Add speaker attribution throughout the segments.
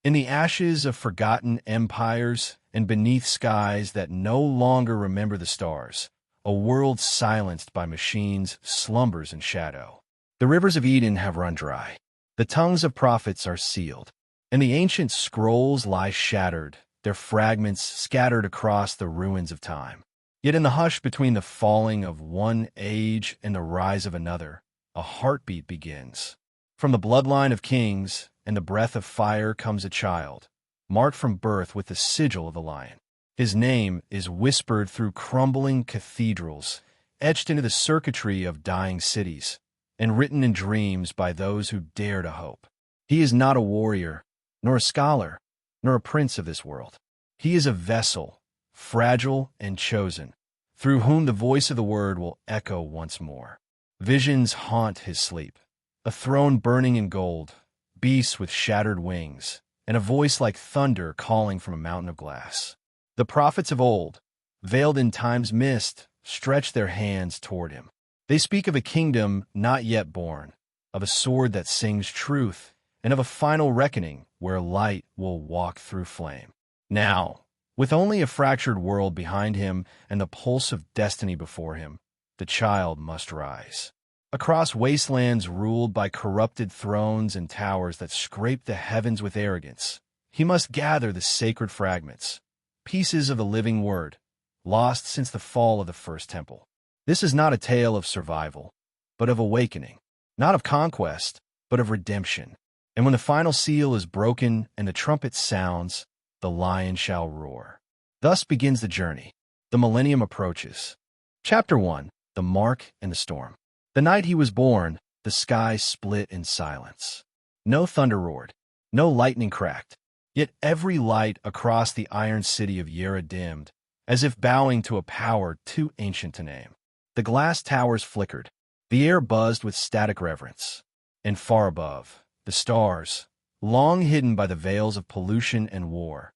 Speaker 1: In the ashes of forgotten empires and beneath skies that no longer remember the stars, a world silenced by machines slumbers in shadow. The rivers of Eden have run dry. The tongues of prophets are sealed, and the ancient scrolls lie shattered, their fragments scattered across the ruins of time. Yet in the hush between the falling of one age and the rise of another, a heartbeat begins. From the bloodline of kings and the breath of fire comes a child, marked from birth with the sigil of the lion. His name is whispered through crumbling cathedrals, etched into the circuitry of dying cities, and written in dreams by those who dare to hope. He is not a warrior, nor a scholar, nor a prince of this world. He is a vessel, fragile and chosen, through whom the voice of the word will echo once more. Visions haunt his sleep, a throne burning in gold, beasts with shattered wings, and a voice like thunder calling from a mountain of glass. The prophets of old, veiled in time's mist, stretch their hands toward him. They speak of a kingdom not yet born, of a sword that sings truth, and of a final reckoning where light will walk through flame. Now, with only a fractured world behind him and the pulse of destiny before him, the child must rise. Across wastelands ruled by corrupted thrones and towers that scrape the heavens with arrogance, he must gather the sacred fragments, pieces of the living word, lost since the fall of the first temple. This is not a tale of survival, but of awakening, not of conquest, but of redemption. And when the final seal is broken and the trumpet sounds, the lion shall roar. Thus begins the journey. The millennium approaches. Chapter 1. The Mark and the Storm. The night he was born, the sky split in silence. No thunder roared, no lightning cracked, yet every light across the iron city of Yera dimmed, as if bowing to a power too ancient to name. The glass towers flickered, the air buzzed with static reverence, and far above, the stars, long hidden by the veils of pollution and war,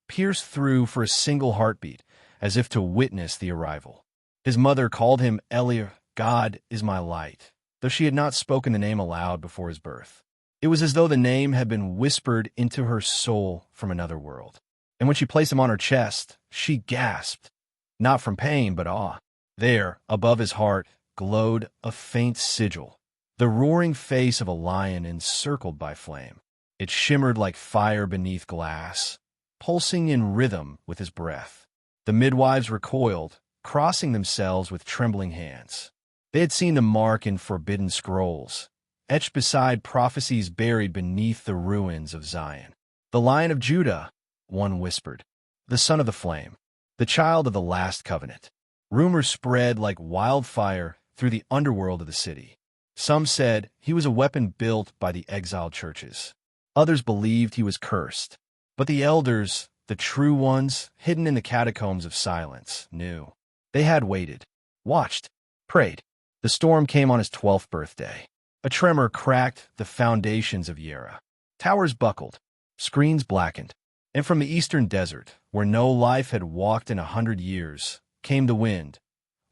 Speaker 1: pierced through for a single heartbeat, as if to witness the arrival. His mother called him Elior, God is my light, though she had not spoken the name aloud before his birth. It was as though the name had been whispered into her soul from another world. And when she placed him on her chest, she gasped, not from pain but awe. There, above his heart, glowed a faint sigil, the roaring face of a lion encircled by flame. It shimmered like fire beneath glass, pulsing in rhythm with his breath. The midwives recoiled, crossing themselves with trembling hands. They had seen the mark in forbidden scrolls, etched beside prophecies buried beneath the ruins of Zion. The Lion of Judah, one whispered, the Son of the Flame, the child of the last covenant. Rumors spread like wildfire through the underworld of the city. Some said he was a weapon built by the exiled churches. Others believed he was cursed. But the elders, the true ones, hidden in the catacombs of silence, knew. They had waited, watched, prayed. The storm came on his 12th birthday. A tremor cracked the foundations of Yera. Towers buckled, screens blackened, and from the eastern desert, where no life had walked in 100 years, came the wind,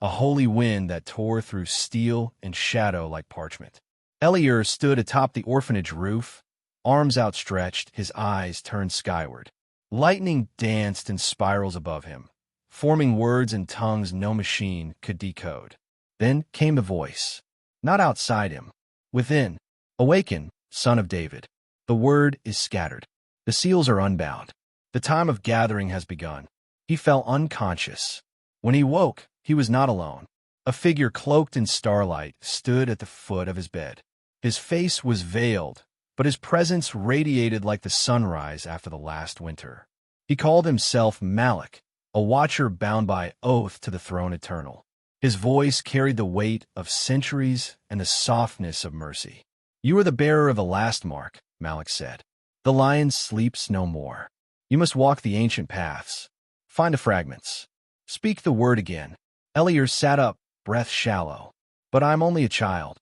Speaker 1: a holy wind that tore through steel and shadow like parchment. Elior stood atop the orphanage roof, arms outstretched, his eyes turned skyward. Lightning danced in spirals above him, forming words and tongues no machine could decode. Then came the voice, not outside him, within. Awaken, son of David. The word is scattered. The seals are unbound. The time of gathering has begun. He fell unconscious. When he woke, he was not alone. A figure cloaked in starlight stood at the foot of his bed. His face was veiled, but his presence radiated like the sunrise after the last winter. He called himself Malak, a watcher bound by oath to the throne eternal. His voice carried the weight of centuries and the softness of mercy. You are the bearer of the last mark, Malak said. The lion sleeps no more. You must walk the ancient paths. Find the fragments. Speak the word again. Elior sat up, breath shallow. But I'm only a child.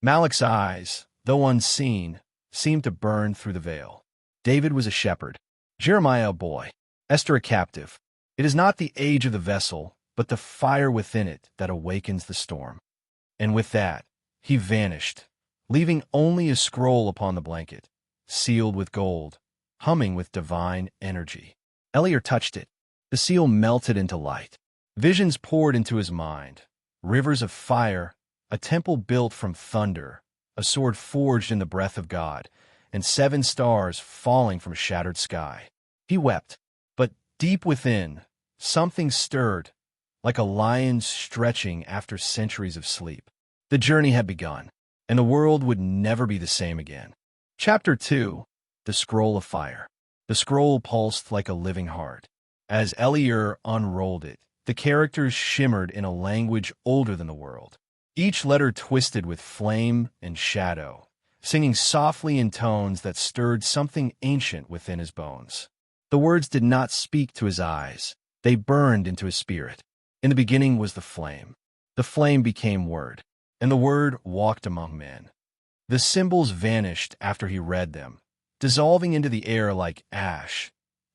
Speaker 1: Malak's eyes, though unseen, seemed to burn through the veil. David was a shepherd, Jeremiah a boy, Esther a captive. It is not the age of the vessel, but the fire within it that awakens the storm. And with that, he vanished, leaving only a scroll upon the blanket, sealed with gold, humming with divine energy. Elior touched it. The seal melted into light. Visions poured into his mind. Rivers of fire, a temple built from thunder, a sword forged in the breath of God, and 7 stars falling from a shattered sky. He wept, but deep within, something stirred, like a lion stretching after centuries of sleep. The journey had begun, and the world would never be the same again. Chapter 2. The Scroll of Fire. The scroll pulsed like a living heart. As Elior unrolled it, the characters shimmered in a language older than the world. Each letter twisted with flame and shadow, singing softly in tones that stirred something ancient within his bones. The words did not speak to his eyes. They burned into his spirit. In the beginning was the flame. The flame became word, and the word walked among men. The symbols vanished after he read them, dissolving into the air like ash,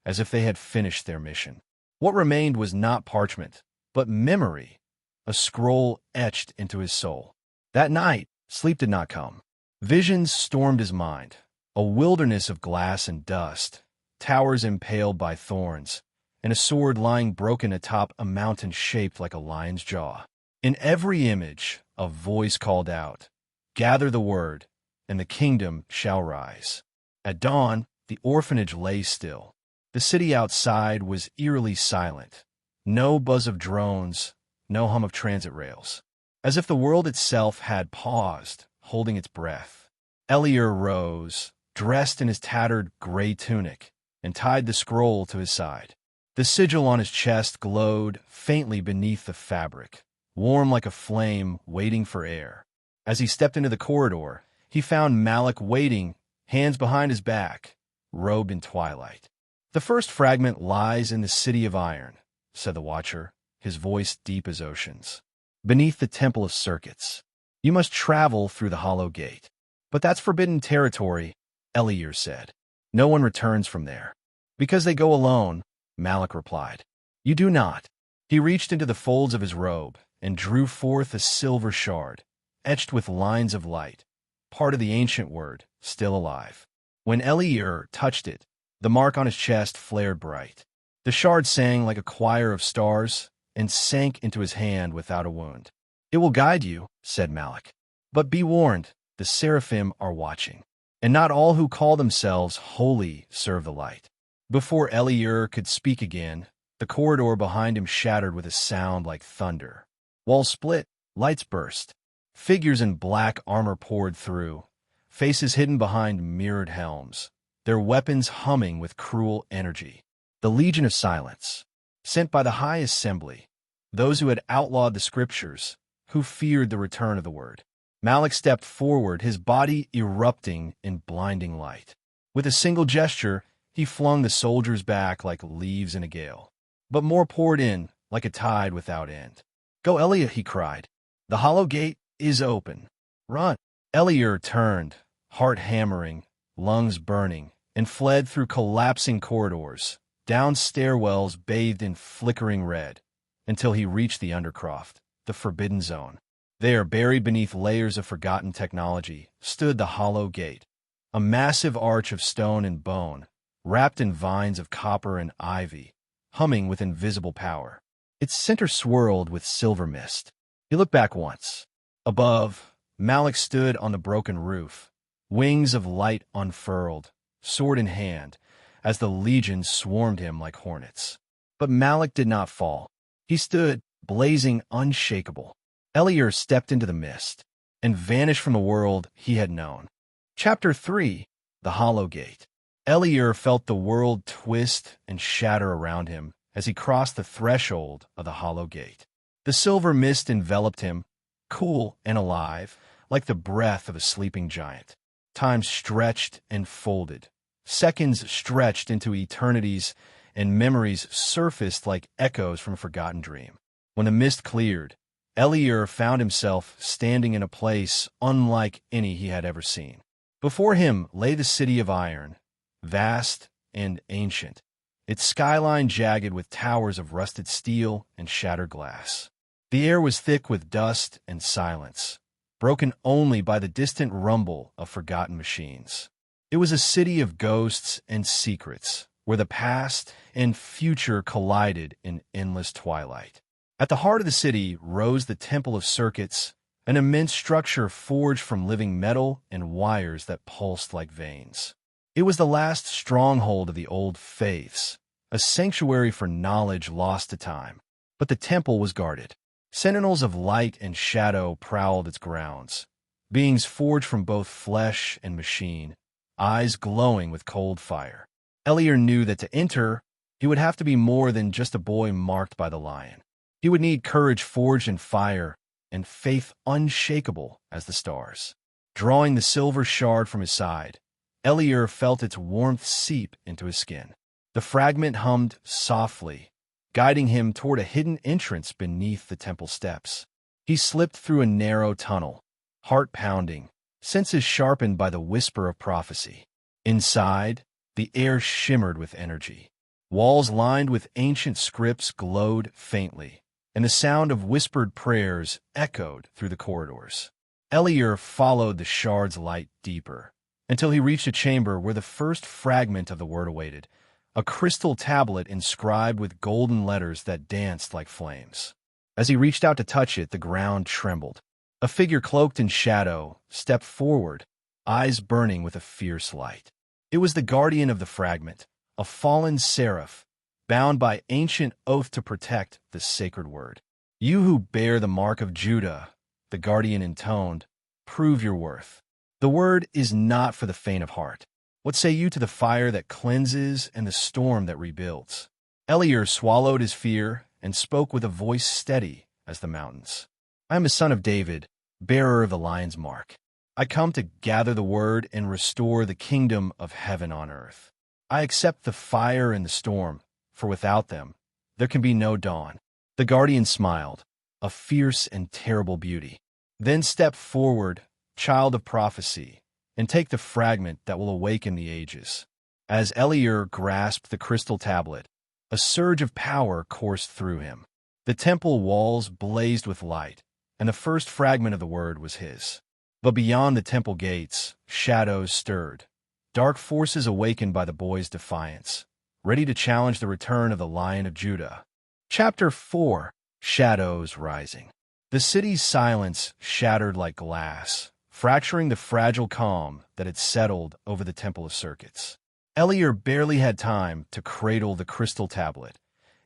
Speaker 1: as if they had finished their mission. What remained was not parchment, but memory, a scroll etched into his soul. That night, sleep did not come. Visions stormed his mind, a wilderness of glass and dust, towers impaled by thorns, and a sword lying broken atop a mountain shaped like a lion's jaw. In every image, a voice called out, "Gather the word, and the kingdom shall rise." At dawn, the orphanage lay still. The city outside was eerily silent. No buzz of drones, no hum of transit rails. As if the world itself had paused, holding its breath. Elior rose, dressed in his tattered gray tunic, and tied the scroll to his side. The sigil on his chest glowed faintly beneath the fabric, warm like a flame waiting for air. As he stepped into the corridor, he found Malik waiting, hands behind his back, robed in twilight. "The first fragment lies in the city of iron," said the Watcher, his voice deep as oceans. "Beneath the Temple of Circuits. You must travel through the hollow gate." "But that's forbidden territory," Elior said. "No one returns from there." "Because they go alone," Malik replied. "You do not." He reached into the folds of his robe and drew forth a silver shard, etched with lines of light, part of the ancient word, still alive. When Elior touched it, the mark on his chest flared bright. The shard sang like a choir of stars and sank into his hand without a wound. "It will guide you," said Malik. "But be warned, the seraphim are watching, and not all who call themselves holy serve the light." Before Elior could speak again, the corridor behind him shattered with a sound like thunder. Walls split, lights burst. Figures in black armor poured through, faces hidden behind mirrored helms, their weapons humming with cruel energy. The Legion of Silence, sent by the High Assembly, those who had outlawed the scriptures, who feared the return of the word. Malik stepped forward, his body erupting in blinding light. With a single gesture, he flung the soldiers back like leaves in a gale. But more poured in, like a tide without end. "Go, Elior," he cried. "The hollow gate is open. Run." Elior turned, heart hammering, lungs burning, and fled through collapsing corridors, down stairwells bathed in flickering red, until he reached the Undercroft, the forbidden zone. There, buried beneath layers of forgotten technology, stood the hollow gate, a massive arch of stone and bone, wrapped in vines of copper and ivy, humming with invisible power. Its center swirled with silver mist. He looked back once. Above, Malik stood on the broken roof, wings of light unfurled, sword in hand, as the legion swarmed him like hornets. But Malik did not fall. He stood, blazing unshakable. Elior stepped into the mist and vanished from the world he had known. Chapter 3. The Hollow Gate. Elior felt the world twist and shatter around him as he crossed the threshold of the hollow gate. The silver mist enveloped him, cool and alive, like the breath of a sleeping giant. Time stretched and folded. Seconds stretched into eternities, and memories surfaced like echoes from a forgotten dream. When the mist cleared, Elior found himself standing in a place unlike any he had ever seen. Before him lay the city of iron, vast and ancient, its skyline jagged with towers of rusted steel and shattered glass. The air was thick with dust and silence, broken only by the distant rumble of forgotten machines. It was a city of ghosts and secrets, where the past and future collided in endless twilight. At the heart of the city rose the Temple of Circuits, an immense structure forged from living metal and wires that pulsed like veins. It was the last stronghold of the old faiths, a sanctuary for knowledge lost to time. But the temple was guarded. Sentinels of light and shadow prowled its grounds, beings forged from both flesh and machine, eyes glowing with cold fire. Elior knew that to enter, he would have to be more than just a boy marked by the lion. He would need courage forged in fire and faith unshakable as the stars. Drawing the silver shard from his side, Elior felt its warmth seep into his skin. The fragment hummed softly, guiding him toward a hidden entrance beneath the temple steps. He slipped through a narrow tunnel, heart pounding, senses sharpened by the whisper of prophecy. Inside, the air shimmered with energy. Walls lined with ancient scripts glowed faintly, and the sound of whispered prayers echoed through the corridors. Elior followed the shard's light deeper, until he reached a chamber where the first fragment of the word awaited, a crystal tablet inscribed with golden letters that danced like flames. As he reached out to touch it, the ground trembled. A figure cloaked in shadow stepped forward, eyes burning with a fierce light. It was the guardian of the fragment, a fallen seraph, bound by ancient oath to protect the sacred word. "You who bear the mark of Judah," the guardian intoned, "prove your worth. The word is not for the faint of heart. What say you to the fire that cleanses and the storm that rebuilds?" Elior swallowed his fear and spoke with a voice steady as the mountains. "I am a son of David, bearer of the lion's mark. I come to gather the word and restore the kingdom of heaven on earth. I accept the fire and the storm, for without them, there can be no dawn." The guardian smiled, a fierce and terrible beauty. "Then step forward, child of prophecy, and take the fragment that will awaken the ages." As Elior grasped the crystal tablet, a surge of power coursed through him. The temple walls blazed with light, and the first fragment of the word was his. But beyond the temple gates, shadows stirred, dark forces awakened by the boy's defiance, ready to challenge the return of the Lion of Judah. Chapter 4: Shadows Rising. The city's silence shattered like glass, fracturing the fragile calm that had settled over the Temple of Circuits. Elior barely had time to cradle the crystal tablet,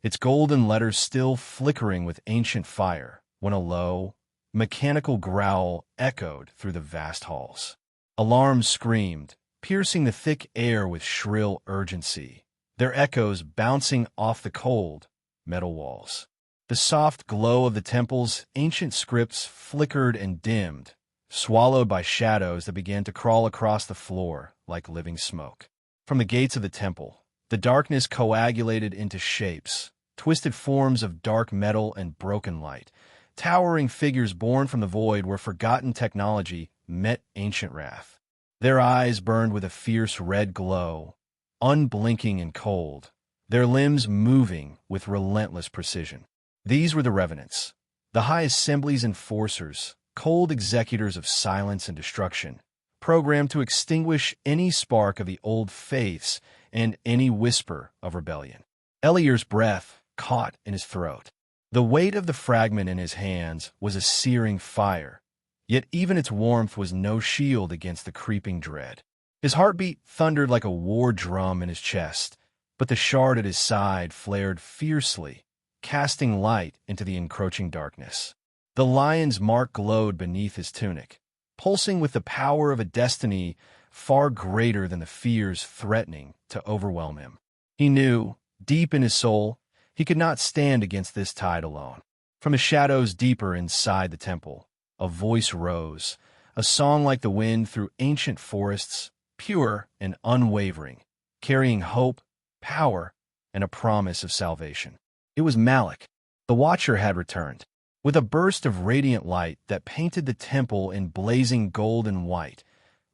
Speaker 1: its golden letters still flickering with ancient fire, when a low, mechanical growl echoed through the vast halls. Alarms screamed, piercing the thick air with shrill urgency, their echoes bouncing off the cold, metal walls. The soft glow of the temple's ancient scripts flickered and dimmed, swallowed by shadows that began to crawl across the floor like living smoke. From the gates of the temple, the darkness coagulated into shapes, twisted forms of dark metal and broken light, towering figures born from the void where forgotten technology met ancient wrath. Their eyes burned with a fierce red glow, unblinking and cold, their limbs moving with relentless precision. These were the Revenants, the high assemblies enforcers, cold executors of silence and destruction, programmed to extinguish any spark of the old faiths and any whisper of rebellion. Elior's breath caught in his throat. The weight of the fragment in his hands was a searing fire, yet even its warmth was no shield against the creeping dread. His heartbeat thundered like a war drum in his chest, but the shard at his side flared fiercely, casting light into the encroaching darkness. The lion's mark glowed beneath his tunic, pulsing with the power of a destiny far greater than the fears threatening to overwhelm him. He knew, deep in his soul, he could not stand against this tide alone. From the shadows deeper inside the temple, a voice rose, a song like the wind through ancient forests, pure and unwavering, carrying hope, power, and a promise of salvation. It was Malik. The Watcher had returned. With a burst of radiant light that painted the temple in blazing gold and white,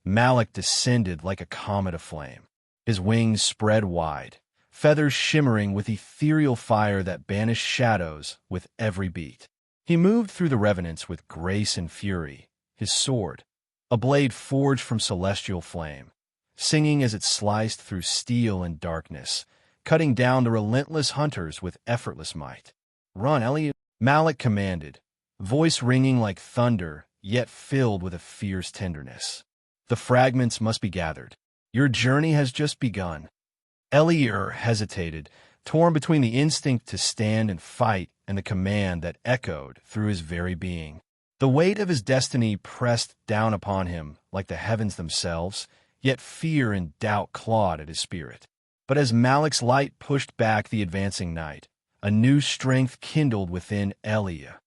Speaker 1: Malik descended like a comet of flame. His wings spread wide, feathers shimmering with ethereal fire that banished shadows with every beat. He moved through the revenants with grace and fury, his sword, a blade forged from celestial flame, singing as it sliced through steel and darkness, cutting down the relentless hunters with effortless might. "Run, Elior," Malik commanded, voice ringing like thunder, yet filled with a fierce tenderness. "The fragments must be gathered. Your journey has just begun." Elior hesitated, torn between the instinct to stand and fight and the command that echoed through his very being. The weight of his destiny pressed down upon him like the heavens themselves, yet fear and doubt clawed at his spirit. But as Malik's light pushed back the advancing night, a new strength kindled within Elior,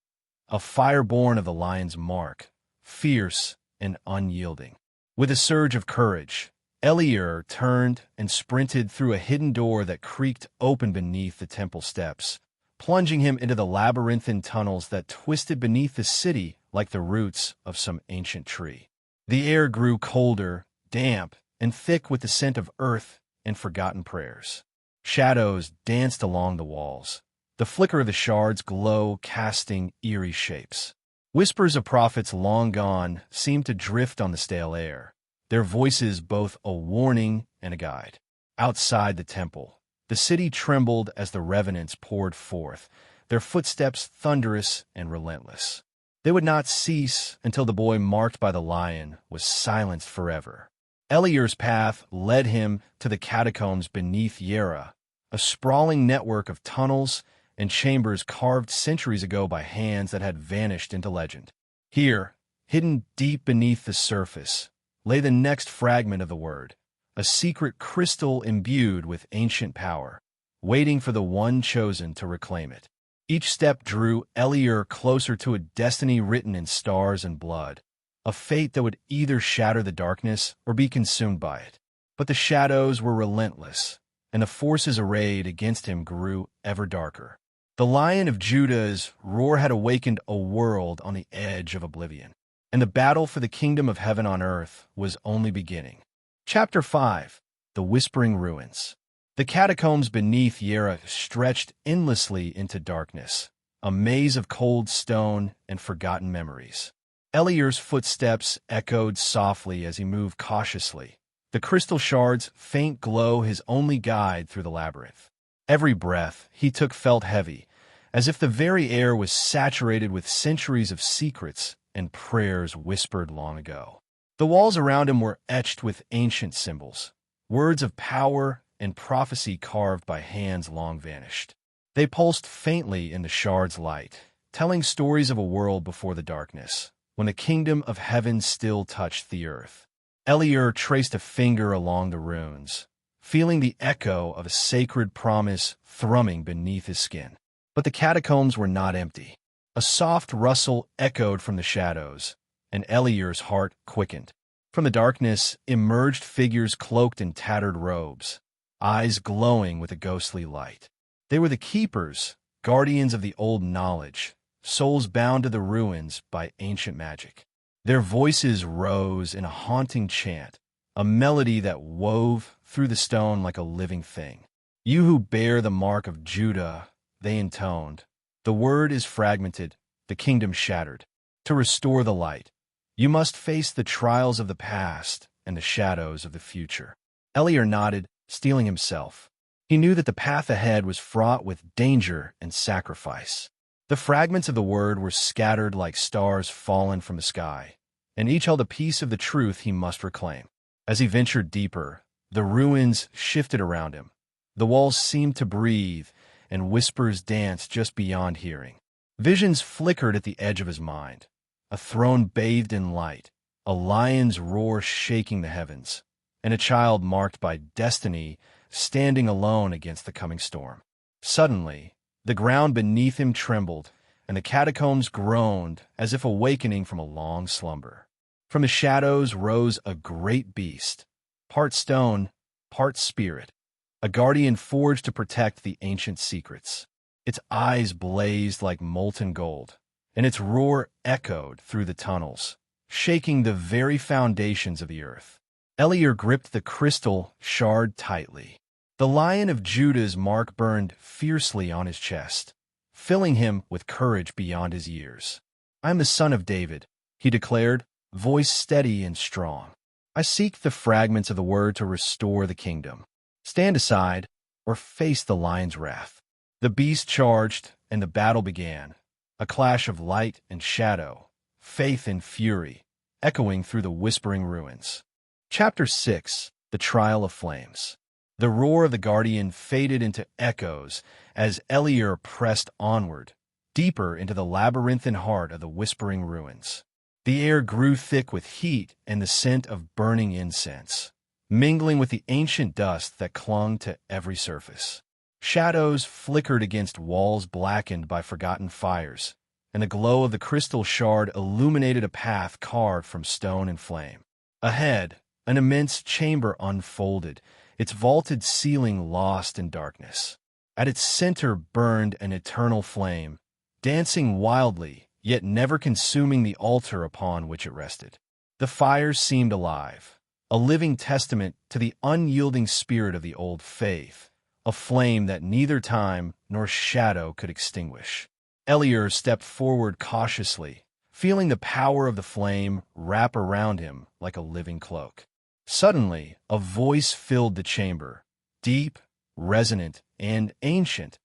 Speaker 1: a fire born of the lion's mark, fierce and unyielding. With a surge of courage, Elior turned and sprinted through a hidden door that creaked open beneath the temple steps, plunging him into the labyrinthine tunnels that twisted beneath the city like the roots of some ancient tree. The air grew colder, damp, and thick with the scent of earth and forgotten prayers. Shadows danced along the walls, the flicker of the shards' glow casting eerie shapes. Whispers of prophets long gone seemed to drift on the stale air, their voices both a warning and a guide. Outside the temple, the city trembled as the revenants poured forth, their footsteps thunderous and relentless. They would not cease until the boy marked by the lion was silenced forever. Elior's path led him to the catacombs beneath Yera, a sprawling network of tunnels and chambers carved centuries ago by hands that had vanished into legend. Here, hidden deep beneath the surface, lay the next fragment of the word, a secret crystal imbued with ancient power, waiting for the one chosen to reclaim it. Each step drew Elior closer to a destiny written in stars and blood, a fate that would either shatter the darkness or be consumed by it. But the shadows were relentless, and the forces arrayed against him grew ever darker. The Lion of Judah's roar had awakened a world on the edge of oblivion, and the battle for the kingdom of heaven on earth was only beginning. Chapter 5. The Whispering Ruins. The catacombs beneath Yera stretched endlessly into darkness, a maze of cold stone and forgotten memories. Elior's footsteps echoed softly as he moved cautiously, the crystal shards' faint glow his only guide through the labyrinth. Every breath he took felt heavy, as if the very air was saturated with centuries of secrets and prayers whispered long ago. The walls around him were etched with ancient symbols, words of power and prophecy carved by hands long vanished. They pulsed faintly in the shard's light, telling stories of a world before the darkness, when the kingdom of heaven still touched the earth. Elior traced a finger along the runes, feeling the echo of a sacred promise thrumming beneath his skin. But the catacombs were not empty. A soft rustle echoed from the shadows, and Elior's heart quickened. From the darkness emerged figures cloaked in tattered robes, eyes glowing with a ghostly light. They were the keepers, guardians of the old knowledge, souls bound to the ruins by ancient magic. Their voices rose in a haunting chant, a melody that wove through the stone like a living thing. "You who bear the mark of Judah," they intoned. "The word is fragmented, the kingdom shattered. To restore the light, you must face the trials of the past and the shadows of the future." Elior nodded, steeling himself. He knew that the path ahead was fraught with danger and sacrifice. The fragments of the word were scattered like stars fallen from the sky, and each held a piece of the truth he must reclaim. As he ventured deeper, the ruins shifted around him. The walls seemed to breathe, and whispers danced just beyond hearing. Visions flickered at the edge of his mind. A throne bathed in light, a lion's roar shaking the heavens, and a child marked by destiny standing alone against the coming storm. Suddenly, the ground beneath him trembled, and the catacombs groaned as if awakening from a long slumber. From the shadows rose a great beast, part stone, part spirit, a guardian forged to protect the ancient secrets. Its eyes blazed like molten gold, and its roar echoed through the tunnels, shaking the very foundations of the earth. Elior gripped the crystal shard tightly. The Lion of Judah's mark burned fiercely on his chest, filling him with courage beyond his years. "I am the son of David," he declared, voice steady and strong. I seek the fragments of the word to restore the kingdom. Stand aside, or face the lion's wrath." The beast charged, and the battle began, a clash of light and shadow, faith and fury, echoing through the whispering ruins. Chapter 6: The Trial of Flames. The roar of the guardian faded into echoes as Elior pressed onward, deeper into the labyrinthine heart of the whispering ruins. The air grew thick with heat and the scent of burning incense, mingling with the ancient dust that clung to every surface. Shadows flickered against walls blackened by forgotten fires, and the glow of the crystal shard illuminated a path carved from stone and flame. Ahead, an immense chamber unfolded, its vaulted ceiling lost in darkness. At its center burned an eternal flame, dancing wildly, yet never consuming the altar upon which it rested. The fires seemed alive, a living testament to the unyielding spirit of the old faith, a flame that neither time nor shadow could extinguish. Elior stepped forward cautiously, feeling the power of the flame wrap around him like a living cloak. Suddenly, a voice filled the chamber, deep, resonant, and ancient,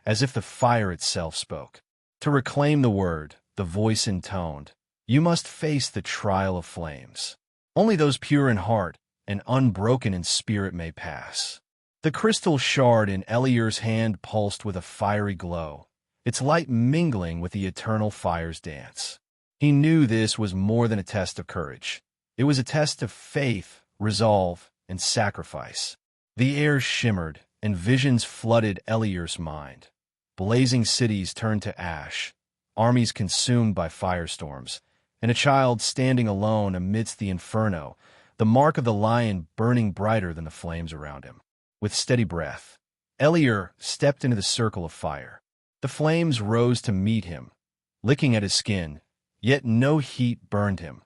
Speaker 1: as if the fire itself spoke. To reclaim the word, the voice intoned, "You must face the trial of flames. Only those pure in heart and unbroken in spirit may pass." The crystal shard in Elior's hand pulsed with a fiery glow, its light mingling with the eternal fire's dance. He knew this was more than a test of courage. It was a test of faith, resolve, and sacrifice. The air shimmered, and visions flooded Elior's mind. Blazing cities turned to ash, armies consumed by firestorms, and a child standing alone amidst the inferno, the mark of the lion burning brighter than the flames around him. With steady breath, Elior stepped into the circle of fire. The flames rose to meet him, licking at his skin, yet no heat burned him,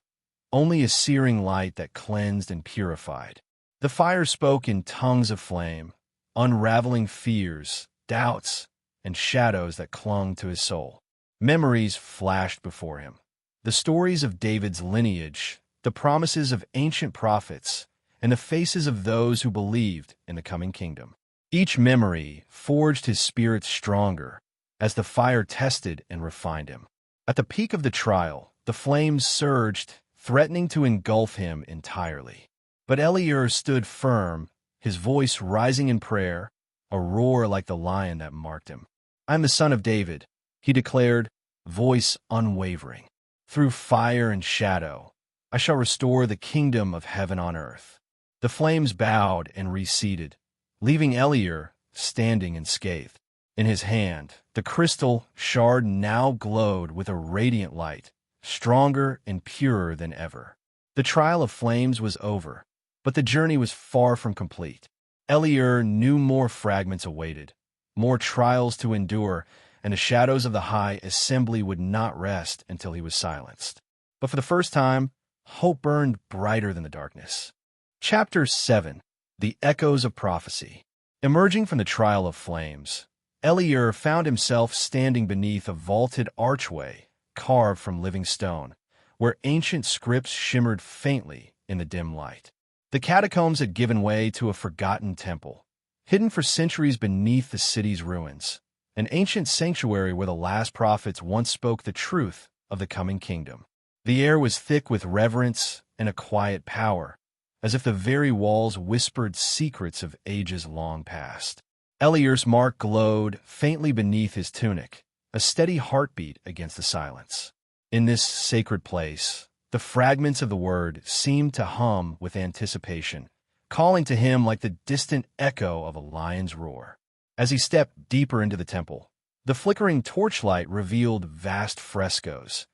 Speaker 1: only a searing light that cleansed and purified. The fire spoke in tongues of flame, unraveling fears, doubts, and shadows that clung to his soul. Memories flashed before him. The stories of David's lineage, the promises of ancient prophets, and the faces of those who believed in the coming kingdom. Each memory forged his spirit stronger as the fire tested and refined him. At the peak of the trial, the flames surged, threatening to engulf him entirely. But Elior stood firm, his voice rising in prayer, a roar like the lion that marked him. "I am the son of David," he declared, voice unwavering. "Through fire and shadow, I shall restore the kingdom of heaven on earth." The flames bowed and receded, leaving Elior standing unscathed. In his hand, the crystal shard now glowed with a radiant light, stronger and purer than ever. The trial of flames was over, but the journey was far from complete. Elior knew more fragments awaited, more trials to endure, and the shadows of the high assembly would not rest until he was silenced. But for the first time, hope burned brighter than the darkness. Chapter 7: The Echoes of Prophecy. Emerging from the trial of flames, Elior found himself standing beneath a vaulted archway carved from living stone, where ancient scripts shimmered faintly in the dim light. The catacombs had given way to a forgotten temple, hidden for centuries beneath the city's ruins, an ancient sanctuary where the last prophets once spoke the truth of the coming kingdom. The air was thick with reverence and a quiet power, as if the very walls whispered secrets of ages long past. Elior's mark glowed faintly beneath his tunic, a steady heartbeat against the silence. In this sacred place, the fragments of the word seemed to hum with anticipation, calling to him like the distant echo of a lion's roar. As he stepped deeper into the temple, the flickering torchlight revealed vast frescoes,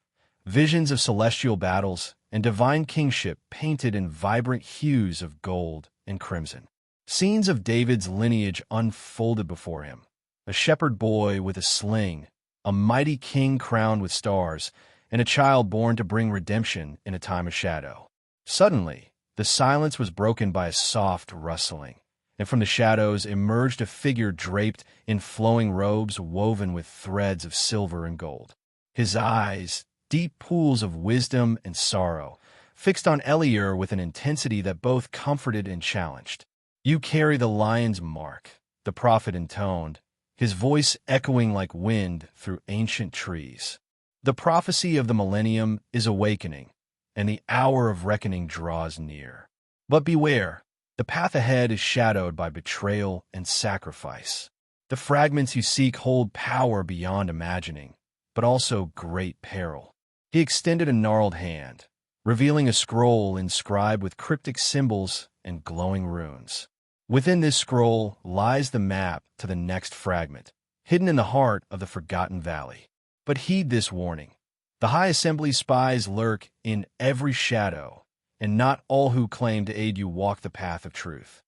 Speaker 1: visions of celestial battles and divine kingship painted in vibrant hues of gold and crimson. Scenes of David's lineage unfolded before him, a shepherd boy with a sling, a mighty king crowned with stars, and a child born to bring redemption in a time of shadow. Suddenly, the silence was broken by a soft rustling, and from the shadows emerged a figure draped in flowing robes woven with threads of silver and gold. His eyes, deep pools of wisdom and sorrow, fixed on Elior with an intensity that both comforted and challenged. "You carry the lion's mark," the prophet intoned, his voice echoing like wind through ancient trees. "The prophecy of the millennium is awakening, and the hour of reckoning draws near. But beware, the path ahead is shadowed by betrayal and sacrifice. The fragments you seek hold power beyond imagining, but also great peril." He extended a gnarled hand, revealing a scroll inscribed with cryptic symbols and glowing runes. Within this scroll lies the map to the next fragment, hidden in the heart of the Forgotten Valley. But heed this warning. The High Assembly's spies lurk in every shadow, and not all who claim to aid you walk the path of truth.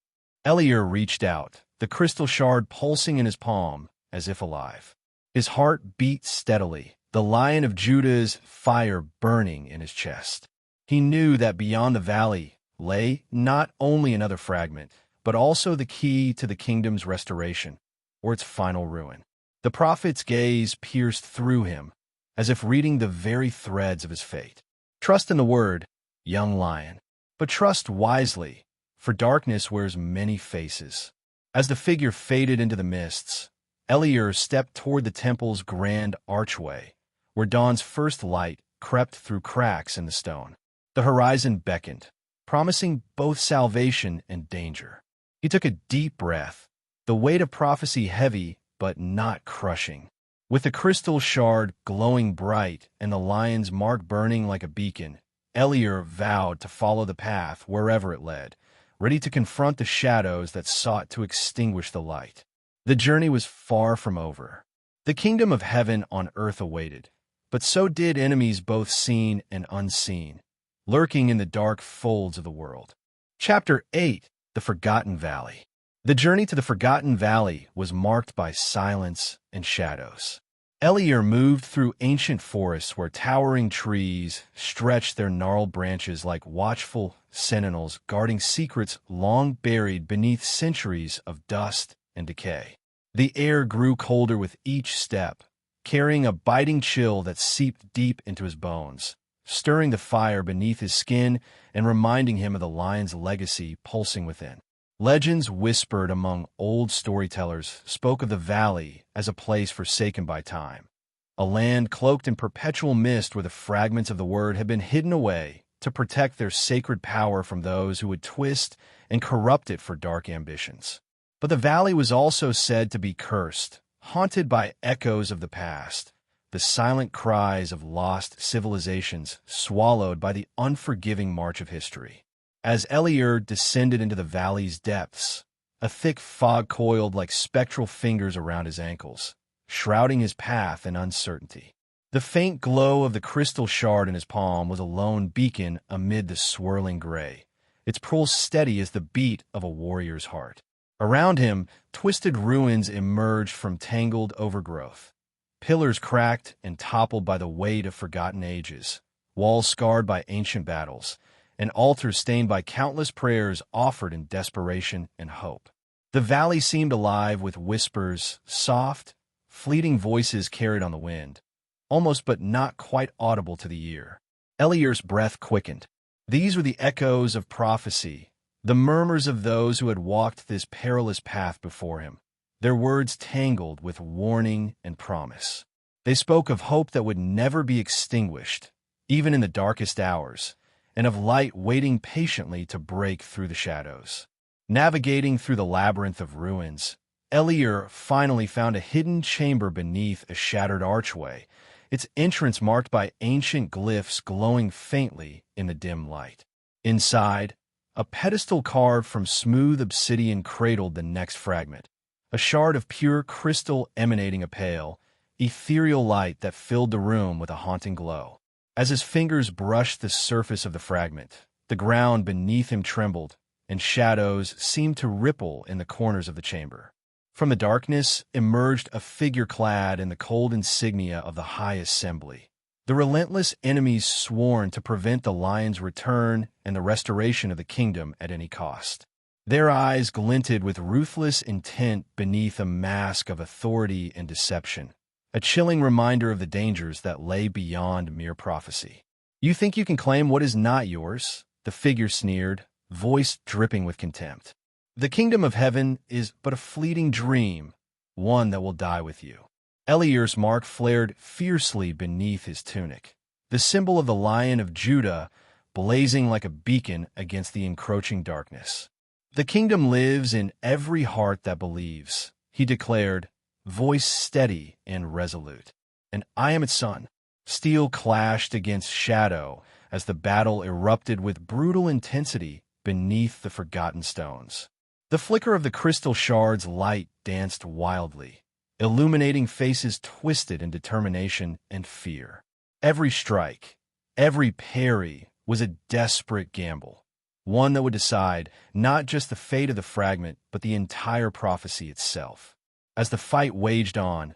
Speaker 1: Elior reached out, the crystal shard pulsing in his palm as if alive. His heart beat steadily, the Lion of Judah's fire burning in his chest. He knew that beyond the valley lay not only another fragment, but also the key to the kingdom's restoration, or its final ruin. The prophet's gaze pierced through him, as if reading the very threads of his fate. "Trust in the word, young lion, but trust wisely, for darkness wears many faces." As the figure faded into the mists, Elior stepped toward the temple's grand archway, where dawn's first light crept through cracks in the stone. The horizon beckoned, promising both salvation and danger. He took a deep breath, the weight of prophecy heavy but not crushing. With the crystal shard glowing bright and the lion's mark burning like a beacon, Elior vowed to follow the path wherever it led, ready to confront the shadows that sought to extinguish the light. The journey was far from over. The kingdom of heaven on earth awaited, but so did enemies both seen and unseen, lurking in the dark folds of the world. Chapter 8: The Forgotten Valley. The journey to the Forgotten Valley was marked by silence and shadows. Elior moved through ancient forests where towering trees stretched their gnarled branches like watchful sentinels guarding secrets long buried beneath centuries of dust and decay. The air grew colder with each step, carrying a biting chill that seeped deep into his bones, stirring the fire beneath his skin and reminding him of the lion's legacy pulsing within. Legends whispered among old storytellers spoke of the valley as a place forsaken by time, a land cloaked in perpetual mist where the fragments of the word had been hidden away to protect their sacred power from those who would twist and corrupt it for dark ambitions. But the valley was also said to be cursed, haunted by echoes of the past, the silent cries of lost civilizations swallowed by the unforgiving march of history. As Elior descended into the valley's depths, a thick fog coiled like spectral fingers around his ankles, shrouding his path in uncertainty. The faint glow of the crystal shard in his palm was a lone beacon amid the swirling gray, its pulse steady as the beat of a warrior's heart. Around him, twisted ruins emerged from tangled overgrowth, pillars cracked and toppled by the weight of forgotten ages, walls scarred by ancient battles, and altars stained by countless prayers offered in desperation and hope. The valley seemed alive with whispers, soft, fleeting voices carried on the wind, almost but not quite audible to the ear. Elior's breath quickened. These were the echoes of prophecy, the murmurs of those who had walked this perilous path before him, their words tangled with warning and promise. They spoke of hope that would never be extinguished, even in the darkest hours, and of light waiting patiently to break through the shadows. Navigating through the labyrinth of ruins, Elior finally found a hidden chamber beneath a shattered archway, its entrance marked by ancient glyphs glowing faintly in the dim light. Inside, a pedestal carved from smooth obsidian cradled the next fragment, a shard of pure crystal emanating a pale, ethereal light that filled the room with a haunting glow. As his fingers brushed the surface of the fragment, the ground beneath him trembled, and shadows seemed to ripple in the corners of the chamber. From the darkness emerged a figure clad in the cold insignia of the High Assembly, the relentless enemies sworn to prevent the lion's return and the restoration of the kingdom at any cost. Their eyes glinted with ruthless intent beneath a mask of authority and deception, a chilling reminder of the dangers that lay beyond mere prophecy. You think you can claim what is not yours? The figure sneered, voice dripping with contempt. The kingdom of heaven is but a fleeting dream, one that will die with you. Elior's mark flared fiercely beneath his tunic, the symbol of the Lion of Judah blazing like a beacon against the encroaching darkness. The kingdom lives in every heart that believes, he declared, voice steady and resolute. And I am its son. Steel clashed against shadow as the battle erupted with brutal intensity beneath the forgotten stones. The flicker of the crystal shards' light danced wildly, illuminating faces twisted in determination and fear. Every strike, every parry was a desperate gamble, one that would decide not just the fate of the fragment but the entire prophecy itself. As the fight waged on,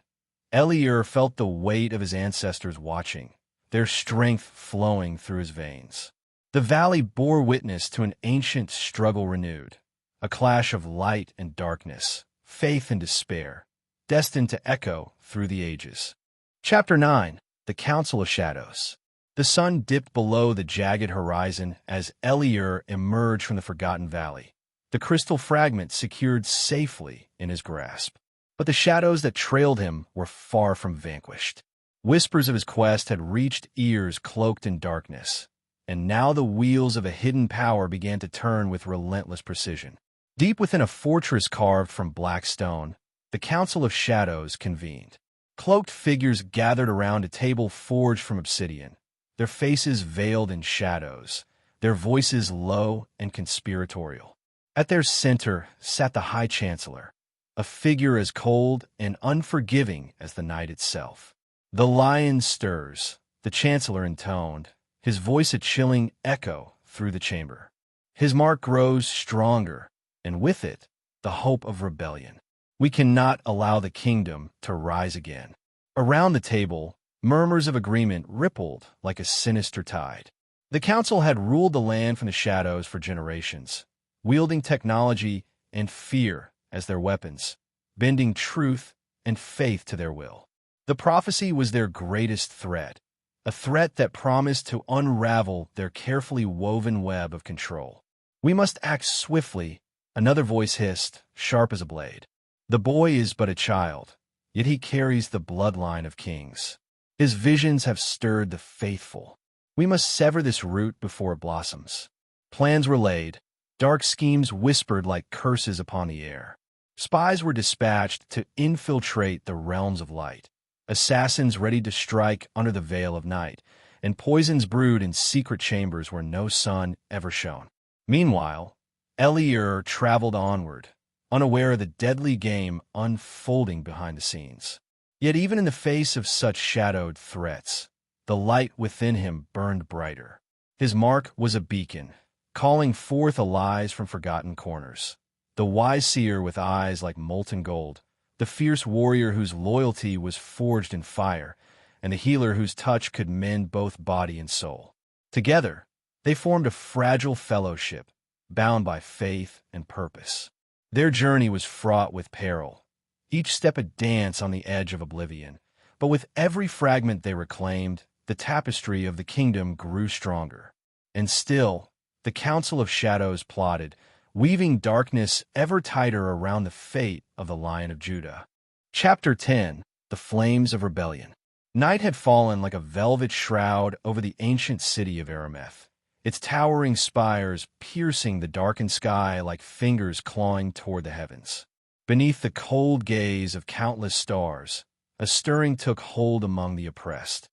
Speaker 1: Elior felt the weight of his ancestors watching, their strength flowing through his veins. The valley bore witness to an ancient struggle renewed, a clash of light and darkness, faith and despair, destined to echo through the ages. Chapter 9. The Council of Shadows. The sun dipped below the jagged horizon as Elior emerged from the forgotten valley, the crystal fragment secured safely in his grasp. But the shadows that trailed him were far from vanquished. Whispers of his quest had reached ears cloaked in darkness, and now the wheels of a hidden power began to turn with relentless precision. Deep within a fortress carved from black stone, the Council of Shadows convened. Cloaked figures gathered around a table forged from obsidian, their faces veiled in shadows, their voices low and conspiratorial. At their center sat the High Chancellor, a figure as cold and unforgiving as the night itself. The lion stirs, the Chancellor intoned, his voice a chilling echo through the chamber. His mark grows stronger, and with it, the hope of rebellion. We cannot allow the kingdom to rise again. Around the table, murmurs of agreement rippled like a sinister tide. The council had ruled the land from the shadows for generations, wielding technology and fear as their weapons, bending truth and faith to their will. The prophecy was their greatest threat, a threat that promised to unravel their carefully woven web of control. We must act swiftly, another voice hissed, sharp as a blade. The boy is but a child, yet he carries the bloodline of kings. His visions have stirred the faithful. We must sever this root before it blossoms. Plans were laid, dark schemes whispered like curses upon the air. Spies were dispatched to infiltrate the realms of light, assassins ready to strike under the veil of night, and poisons brewed in secret chambers where no sun ever shone. Meanwhile, Elior traveled onward, unaware of the deadly game unfolding behind the scenes. Yet even in the face of such shadowed threats, the light within him burned brighter. His mark was a beacon, calling forth allies from forgotten corners. The wise seer with eyes like molten gold, the fierce warrior whose loyalty was forged in fire, and the healer whose touch could mend both body and soul. Together, they formed a fragile fellowship, bound by faith and purpose. Their journey was fraught with peril, each step a dance on the edge of oblivion. But with every fragment they reclaimed, the tapestry of the kingdom grew stronger. And still, the Council of Shadows plotted, weaving darkness ever tighter around the fate of the Lion of Judah. Chapter 10. The Flames of Rebellion. Night had fallen like a velvet shroud over the ancient city of Arameth, its towering spires piercing the darkened sky like fingers clawing toward the heavens. Beneath the cold gaze of countless stars, a stirring took hold among the oppressed,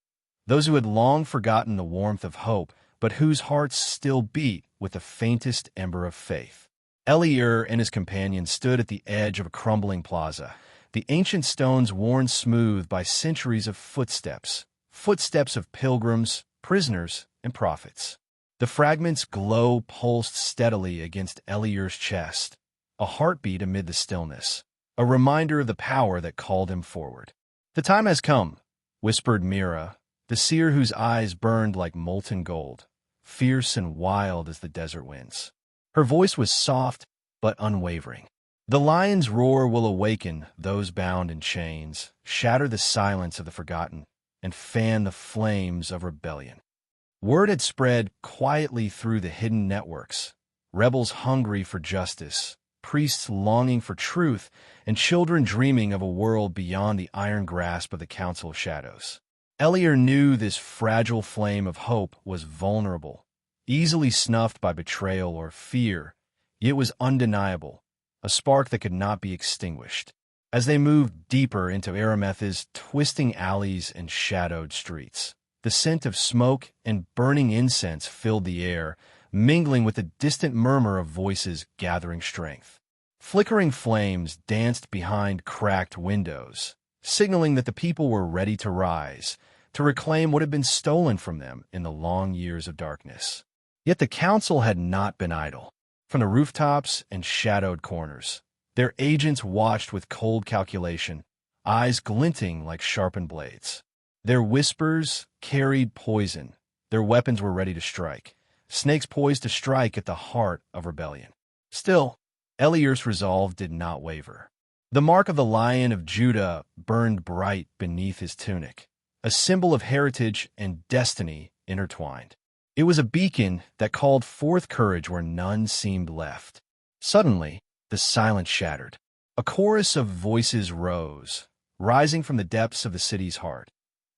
Speaker 1: those who had long forgotten the warmth of hope, but whose hearts still beat with the faintest ember of faith. Elior and his companions stood at the edge of a crumbling plaza, the ancient stones worn smooth by centuries of footsteps of pilgrims, prisoners, and prophets. The fragments' glow pulsed steadily against Elior's chest, a heartbeat amid the stillness, a reminder of the power that called him forward. "The time has come," whispered Mira, the seer whose eyes burned like molten gold, fierce and wild as the desert winds. Her voice was soft but unwavering. "The lion's roar will awaken those bound in chains, shatter the silence of the forgotten, and fan the flames of rebellion." Word had spread quietly through the hidden networks. Rebels hungry for justice, priests longing for truth, and children dreaming of a world beyond the iron grasp of the Council of Shadows. Elior knew this fragile flame of hope was vulnerable, easily snuffed by betrayal or fear, yet was undeniable, a spark that could not be extinguished. As they moved deeper into Arameth's twisting alleys and shadowed streets, the scent of smoke and burning incense filled the air, mingling with the distant murmur of voices gathering strength. Flickering flames danced behind cracked windows, signaling that the people were ready to rise, to reclaim what had been stolen from them in the long years of darkness. Yet the council had not been idle. From the rooftops and shadowed corners, their agents watched with cold calculation, eyes glinting like sharpened blades. Their whispers carried poison. Their weapons were ready to strike, snakes poised to strike at the heart of rebellion. Still, Elior's resolve did not waver. The mark of the Lion of Judah burned bright beneath his tunic, a symbol of heritage and destiny intertwined. It was a beacon that called forth courage where none seemed left. Suddenly, the silence shattered. A chorus of voices rose, rising from the depths of the city's heart.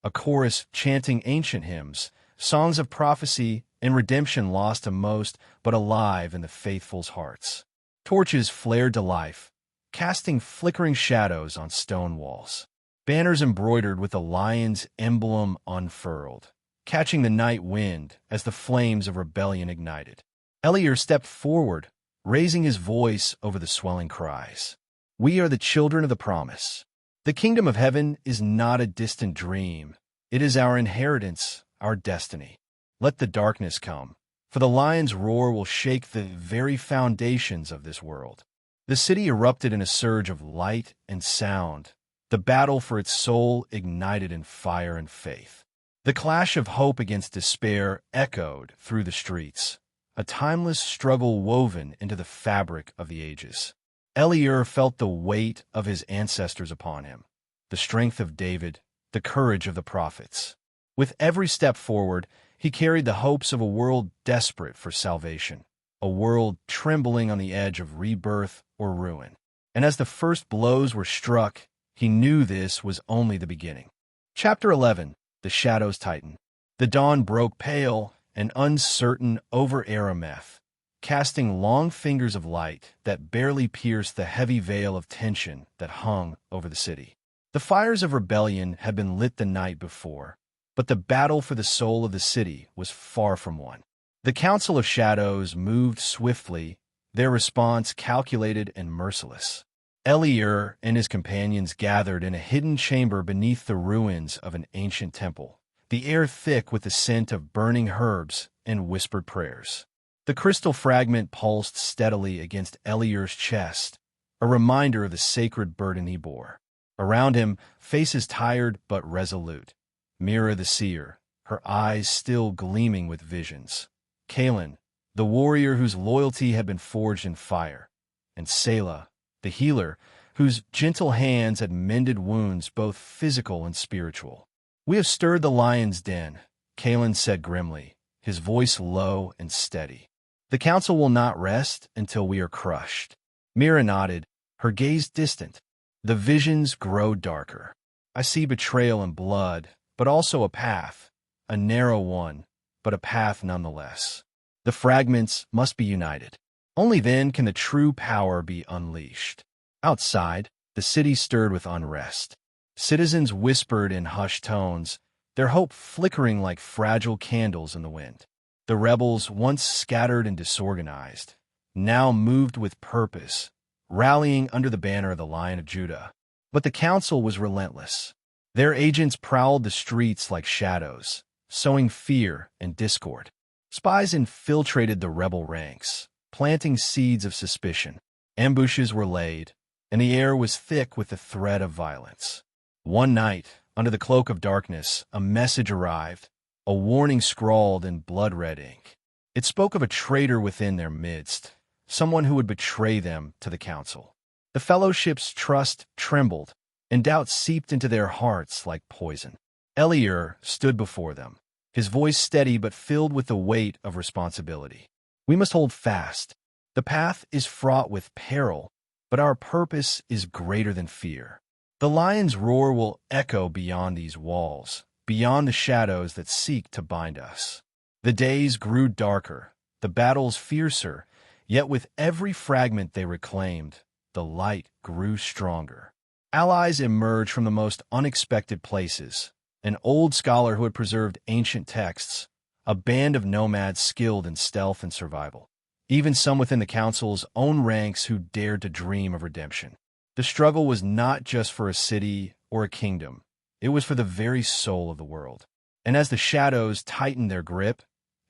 Speaker 1: A chorus chanting ancient hymns, songs of prophecy and redemption lost to most, but alive in the faithful's hearts. Torches flared to life, casting flickering shadows on stone walls. Banners embroidered with the lion's emblem unfurled, catching the night wind as the flames of rebellion ignited. Elior stepped forward, raising his voice over the swelling cries. We are the children of the promise. The kingdom of heaven is not a distant dream. It is our inheritance, our destiny. Let the darkness come, for the lion's roar will shake the very foundations of this world. The city erupted in a surge of light and sound. The battle for its soul ignited in fire and faith. The clash of hope against despair echoed through the streets, a timeless struggle woven into the fabric of the ages. Elior felt the weight of his ancestors upon him, the strength of David, the courage of the prophets. With every step forward, he carried the hopes of a world desperate for salvation, a world trembling on the edge of rebirth or ruin. And as the first blows were struck, he knew this was only the beginning. Chapter 11. The Shadows Tighten. The dawn broke pale and uncertain over Arameth, casting long fingers of light that barely pierced the heavy veil of tension that hung over the city. The fires of rebellion had been lit the night before, but the battle for the soul of the city was far from won. The Council of Shadows moved swiftly, their response calculated and merciless. Elior and his companions gathered in a hidden chamber beneath the ruins of an ancient temple, the air thick with the scent of burning herbs and whispered prayers. The crystal fragment pulsed steadily against Elior's chest, a reminder of the sacred burden he bore. Around him, faces tired but resolute. Mira the seer, her eyes still gleaming with visions. Kalen, the warrior whose loyalty had been forged in fire. And Selah, the healer, whose gentle hands had mended wounds both physical and spiritual. We have stirred the lion's den, Kalen said grimly, his voice low and steady. The council will not rest until we are crushed. Mira nodded, her gaze distant. The visions grow darker. I see betrayal and blood, but also a path, a narrow one, but a path nonetheless. The fragments must be united. Only then can the true power be unleashed. Outside, the city stirred with unrest. Citizens whispered in hushed tones, their hope flickering like fragile candles in the wind. The rebels, once scattered and disorganized, now moved with purpose, rallying under the banner of the Lion of Judah. But the council was relentless. Their agents prowled the streets like shadows, sowing fear and discord. Spies infiltrated the rebel ranks, planting seeds of suspicion. Ambushes were laid, and the air was thick with the threat of violence. One night, under the cloak of darkness, a message arrived, a warning scrawled in blood-red ink. It spoke of a traitor within their midst, someone who would betray them to the council. The fellowship's trust trembled, and doubt seeped into their hearts like poison. Elior stood before them, his voice steady but filled with the weight of responsibility. We must hold fast. The path is fraught with peril, but our purpose is greater than fear. The lion's roar will echo beyond these walls, beyond the shadows that seek to bind us. The days grew darker, the battles fiercer, yet with every fragment they reclaimed, the light grew stronger. Allies emerged from the most unexpected places. An old scholar who had preserved ancient texts, a band of nomads skilled in stealth and survival, even some within the council's own ranks who dared to dream of redemption. The struggle was not just for a city or a kingdom. It was for the very soul of the world. And as the shadows tightened their grip,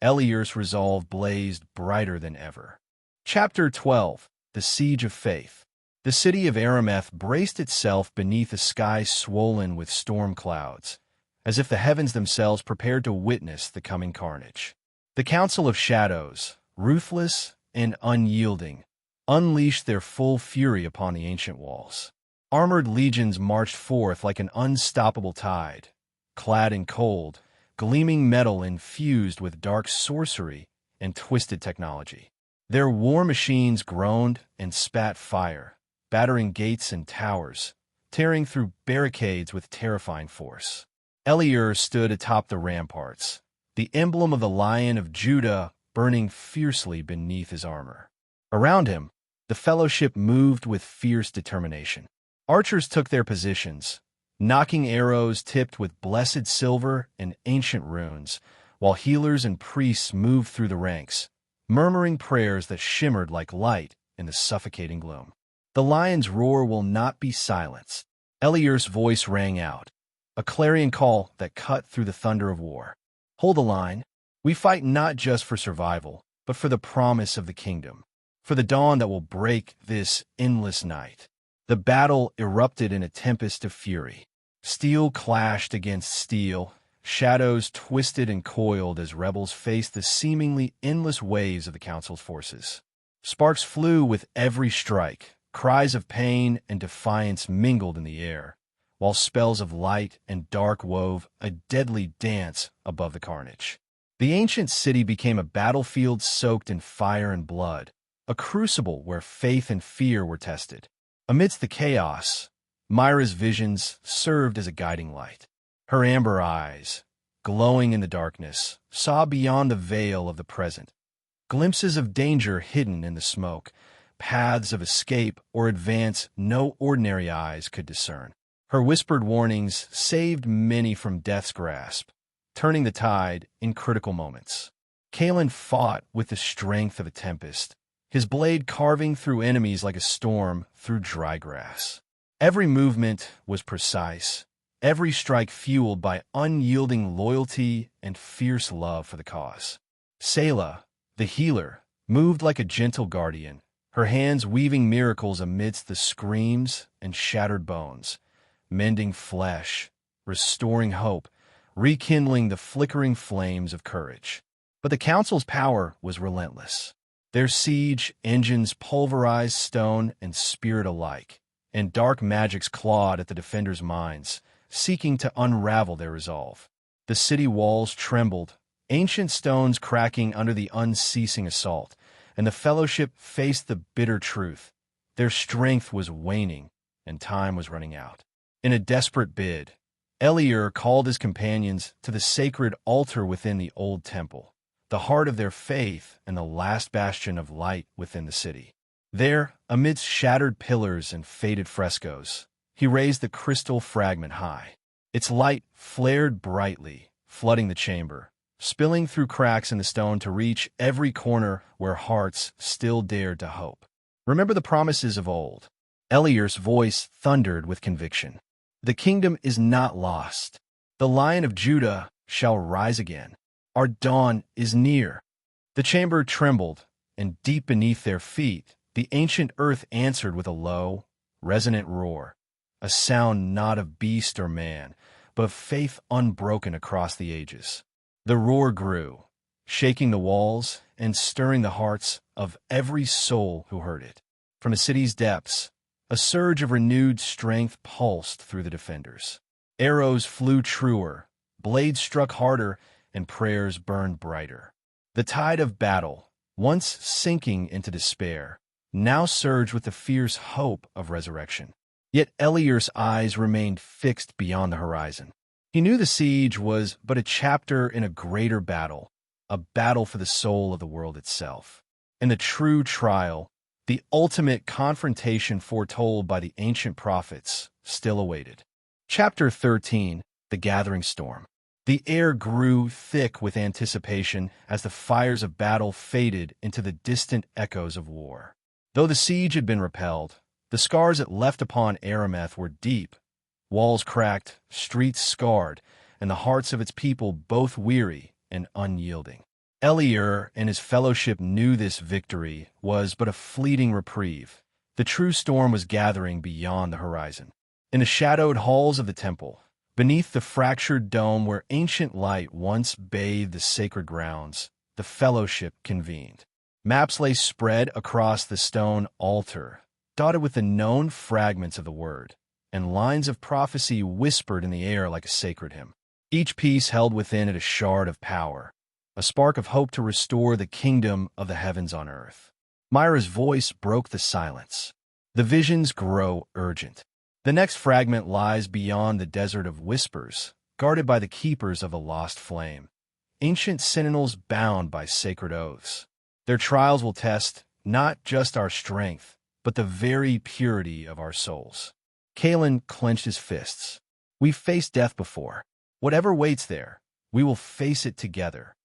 Speaker 1: Elior's resolve blazed brighter than ever. Chapter 12. The Siege of Faith. The city of Arameth braced itself beneath a sky swollen with storm clouds, as if the heavens themselves prepared to witness the coming carnage. The Council of Shadows, ruthless and unyielding, unleashed their full fury upon the ancient walls. Armored legions marched forth like an unstoppable tide, clad in cold, gleaming metal infused with dark sorcery and twisted technology. Their war machines groaned and spat fire, battering gates and towers, tearing through barricades with terrifying force. Elior stood atop the ramparts, the emblem of the Lion of Judah burning fiercely beneath his armor. Around him, the fellowship moved with fierce determination. Archers took their positions, knocking arrows tipped with blessed silver and ancient runes, while healers and priests moved through the ranks, murmuring prayers that shimmered like light in the suffocating gloom. The lion's roar will not be silenced. Elior's voice rang out, a clarion call that cut through the thunder of war. Hold the line. We fight not just for survival, but for the promise of the kingdom, for the dawn that will break this endless night. The battle erupted in a tempest of fury. Steel clashed against steel, shadows twisted and coiled as rebels faced the seemingly endless waves of the council's forces. Sparks flew with every strike, cries of pain and defiance mingled in the air, while spells of light and dark wove a deadly dance above the carnage. The ancient city became a battlefield soaked in fire and blood, a crucible where faith and fear were tested. Amidst the chaos, Myra's visions served as a guiding light. Her amber eyes, glowing in the darkness, saw beyond the veil of the present, glimpses of danger hidden in the smoke, paths of escape or advance no ordinary eyes could discern. Her whispered warnings saved many from death's grasp, turning the tide in critical moments. Kalen fought with the strength of a tempest, his blade carving through enemies like a storm through dry grass. Every movement was precise, every strike fueled by unyielding loyalty and fierce love for the cause. Selah, the healer, moved like a gentle guardian, her hands weaving miracles amidst the screams and shattered bones, mending flesh, restoring hope, rekindling the flickering flames of courage. But the council's power was relentless. Their siege engines pulverized stone and spirit alike, and dark magics clawed at the defenders' minds, seeking to unravel their resolve. The city walls trembled, ancient stones cracking under the unceasing assault, and the fellowship faced the bitter truth. Their strength was waning, and time was running out. In a desperate bid, Elior called his companions to the sacred altar within the old temple, the heart of their faith and the last bastion of light within the city. There, amidst shattered pillars and faded frescoes, he raised the crystal fragment high. Its light flared brightly, flooding the chamber, spilling through cracks in the stone to reach every corner where hearts still dared to hope. Remember the promises of old. Elior's voice thundered with conviction. The kingdom is not lost. The Lion of Judah shall rise again. Our dawn is near. The chamber trembled, and deep beneath their feet, the ancient earth answered with a low, resonant roar, a sound not of beast or man, but of faith unbroken across the ages. The roar grew, shaking the walls and stirring the hearts of every soul who heard it. From the city's depths, a surge of renewed strength pulsed through the defenders. Arrows flew truer, blades struck harder, and prayers burned brighter. The tide of battle, once sinking into despair, now surged with the fierce hope of resurrection. Yet Elior's eyes remained fixed beyond the horizon. He knew the siege was but a chapter in a greater battle, a battle for the soul of the world itself. And the true trial, the ultimate confrontation foretold by the ancient prophets, still awaited. Chapter 13, The Gathering Storm. The air grew thick with anticipation as the fires of battle faded into the distant echoes of war. Though the siege had been repelled, the scars it left upon Arameth were deep. Walls cracked, streets scarred, and the hearts of its people both weary and unyielding. Elior and his fellowship knew this victory was but a fleeting reprieve. The true storm was gathering beyond the horizon. In the shadowed halls of the temple, beneath the fractured dome where ancient light once bathed the sacred grounds, the fellowship convened. Maps lay spread across the stone altar, dotted with the known fragments of the word, and lines of prophecy whispered in the air like a sacred hymn. Each piece held within it a shard of power, a spark of hope to restore the kingdom of the heavens on earth. Myra's voice broke the silence. The visions grow urgent. The next fragment lies beyond the desert of whispers, guarded by the keepers of the lost flame, ancient sentinels bound by sacred oaths. Their trials will test not just our strength, but the very purity of our souls. Kalen clenched his fists. We've faced death before. Whatever waits there, we will face it together.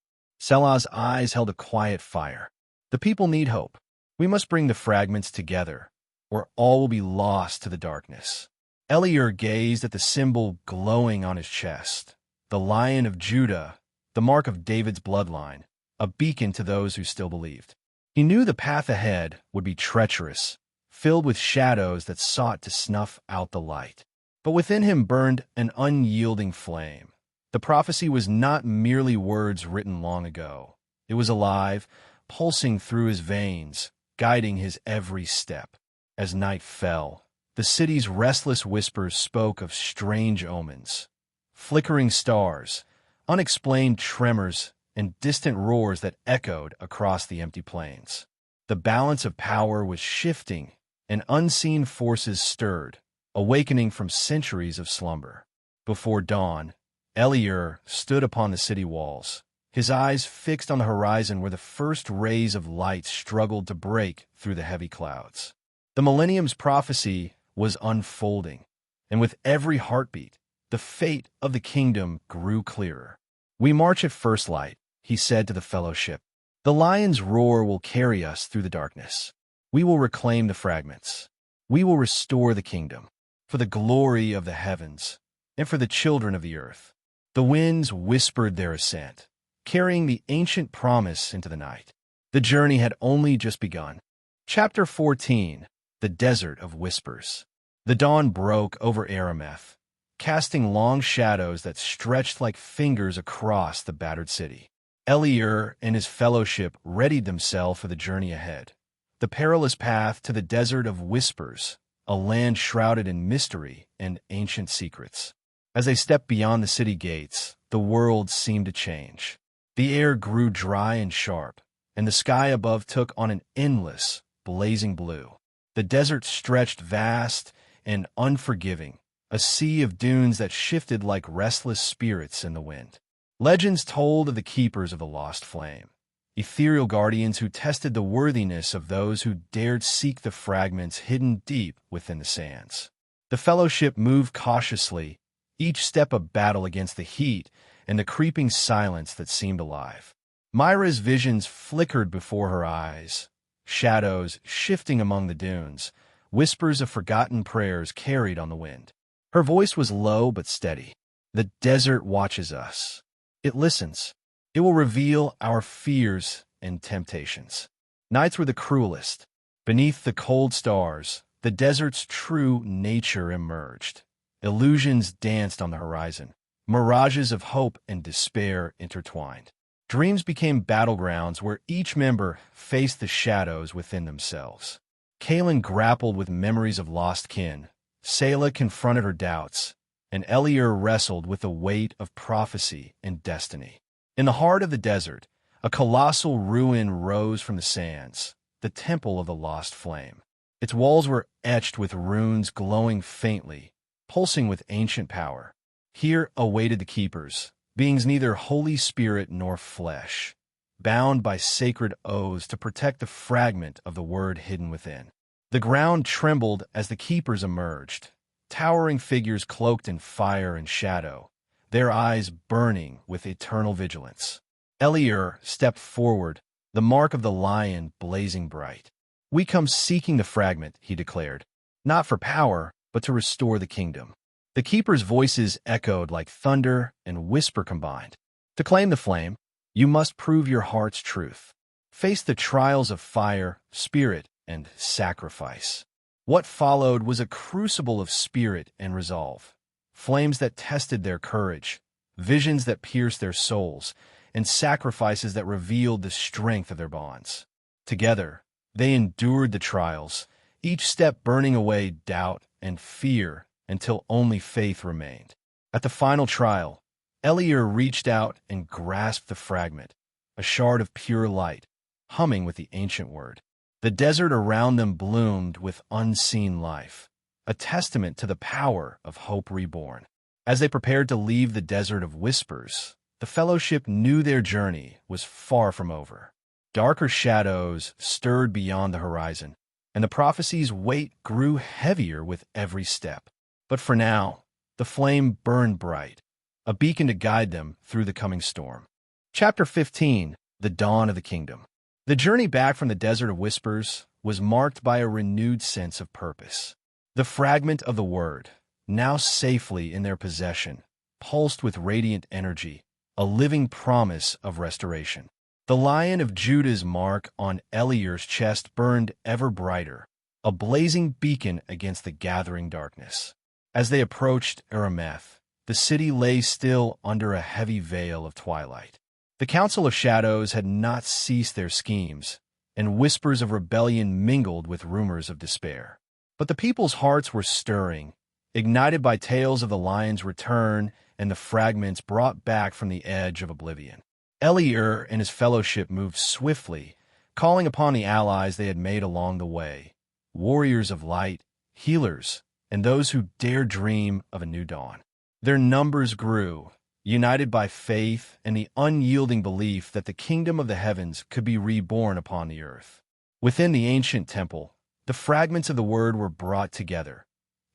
Speaker 1: Selah's eyes held a quiet fire. The people need hope. We must bring the fragments together, or all will be lost to the darkness. Elior gazed at the symbol glowing on his chest, the Lion of Judah, the mark of David's bloodline, a beacon to those who still believed. He knew the path ahead would be treacherous, filled with shadows that sought to snuff out the light. But within him burned an unyielding flame. The prophecy was not merely words written long ago. It was alive, pulsing through his veins, guiding his every step. As night fell, the city's restless whispers spoke of strange omens, flickering stars, unexplained tremors, and distant roars that echoed across the empty plains. The balance of power was shifting, and unseen forces stirred, awakening from centuries of slumber. Before dawn, Elior stood upon the city walls, his eyes fixed on the horizon where the first rays of light struggled to break through the heavy clouds. The Millennium's prophecy was unfolding, and with every heartbeat, the fate of the kingdom grew clearer. "We march at first light," he said to the fellowship. "The lion's roar will carry us through the darkness. We will reclaim the fragments. We will restore the kingdom, for the glory of the heavens, and for the children of the earth." The winds whispered their assent, carrying the ancient promise into the night. The journey had only just begun. Chapter 14, The Desert of Whispers. The dawn broke over Arameth, casting long shadows that stretched like fingers across the battered city. Elior and his fellowship readied themselves for the journey ahead, the perilous path to the Desert of Whispers, a land shrouded in mystery and ancient secrets. As they stepped beyond the city gates, the world seemed to change. The air grew dry and sharp, and the sky above took on an endless, blazing blue. The desert stretched vast and unforgiving, a sea of dunes that shifted like restless spirits in the wind. Legends told of the keepers of the lost flame, ethereal guardians who tested the worthiness of those who dared seek the fragments hidden deep within the sands. The fellowship moved cautiously, each step a battle against the heat and the creeping silence that seemed alive. Myra's visions flickered before her eyes, shadows shifting among the dunes, whispers of forgotten prayers carried on the wind. Her voice was low but steady. "The desert watches us. It listens. It will reveal our fears and temptations." Nights were the cruelest. Beneath the cold stars, the desert's true nature emerged. Illusions danced on the horizon. Mirages of hope and despair intertwined. Dreams became battlegrounds where each member faced the shadows within themselves. Kalen grappled with memories of lost kin. Selah confronted her doubts, and Elior wrestled with the weight of prophecy and destiny. In the heart of the desert, a colossal ruin rose from the sands, the Temple of the Lost Flame. Its walls were etched with runes glowing faintly, pulsing with ancient power. Here awaited the keepers, beings neither Holy Spirit nor flesh, bound by sacred oaths to protect the fragment of the word hidden within. The ground trembled as the keepers emerged, towering figures cloaked in fire and shadow, their eyes burning with eternal vigilance. Elior stepped forward, the mark of the lion blazing bright. "We come seeking the fragment," he declared, "not for power, but to restore the kingdom." The keepers' voices echoed like thunder and whisper combined. "To claim the flame, you must prove your heart's truth. Face the trials of fire, spirit, and sacrifice." What followed was a crucible of spirit and resolve. Flames that tested their courage, visions that pierced their souls, and sacrifices that revealed the strength of their bonds. Together, they endured the trials, each step burning away doubt and fear until only faith remained. At the final trial, Elior reached out and grasped the fragment, a shard of pure light, humming with the ancient word. The desert around them bloomed with unseen life, a testament to the power of hope reborn. As they prepared to leave the desert of whispers, the fellowship knew their journey was far from over. Darker shadows stirred beyond the horizon, and the prophecy's weight grew heavier with every step. But for now, the flame burned bright, a beacon to guide them through the coming storm. Chapter 15, The Dawn of the Kingdom. The journey back from the Desert of Whispers was marked by a renewed sense of purpose. The fragment of the Word, now safely in their possession, pulsed with radiant energy, a living promise of restoration. The Lion of Judah's mark on Elior's chest burned ever brighter, a blazing beacon against the gathering darkness. As they approached Arameth, the city lay still under a heavy veil of twilight. The Council of Shadows had not ceased their schemes, and whispers of rebellion mingled with rumors of despair. But the people's hearts were stirring, ignited by tales of the lion's return and the fragments brought back from the edge of oblivion. Elior and his fellowship moved swiftly, calling upon the allies they had made along the way, warriors of light, healers, and those who dared dream of a new dawn. Their numbers grew, united by faith and the unyielding belief that the kingdom of the heavens could be reborn upon the earth. Within the ancient temple, the fragments of the word were brought together,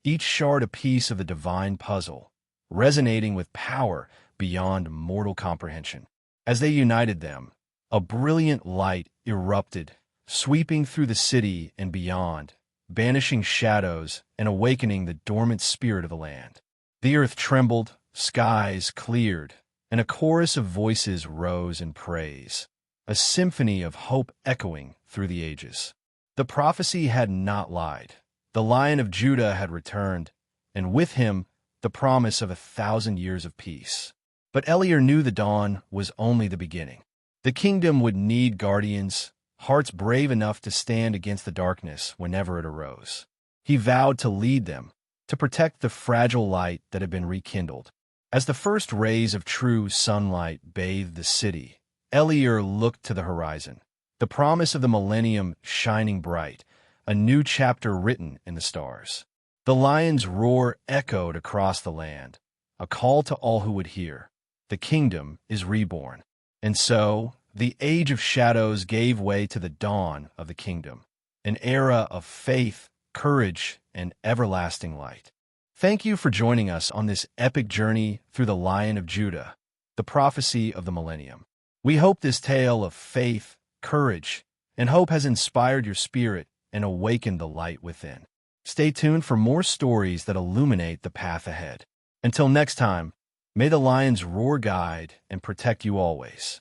Speaker 1: each shard a piece of the divine puzzle, resonating with power beyond mortal comprehension. As they united them, a brilliant light erupted, sweeping through the city and beyond, banishing shadows and awakening the dormant spirit of the land. The earth trembled, skies cleared, and a chorus of voices rose in praise, a symphony of hope echoing through the ages. The prophecy had not lied. The Lion of Judah had returned, and with him the promise of 1,000 years of peace. But Elior knew the dawn was only the beginning. The kingdom would need guardians, hearts brave enough to stand against the darkness whenever it arose. He vowed to lead them, to protect the fragile light that had been rekindled. As the first rays of true sunlight bathed the city, Elior looked to the horizon, the promise of the millennium shining bright, a new chapter written in the stars. The lion's roar echoed across the land, a call to all who would hear. The kingdom is reborn. And so, the age of shadows gave way to the dawn of the kingdom, an era of faith, courage, and everlasting light. Thank you for joining us on this epic journey through the Lion of Judah, the prophecy of the millennium. We hope this tale of faith, courage, and hope has inspired your spirit and awakened the light within. Stay tuned for more stories that illuminate the path ahead. Until next time, may the lion's roar guide and protect you always.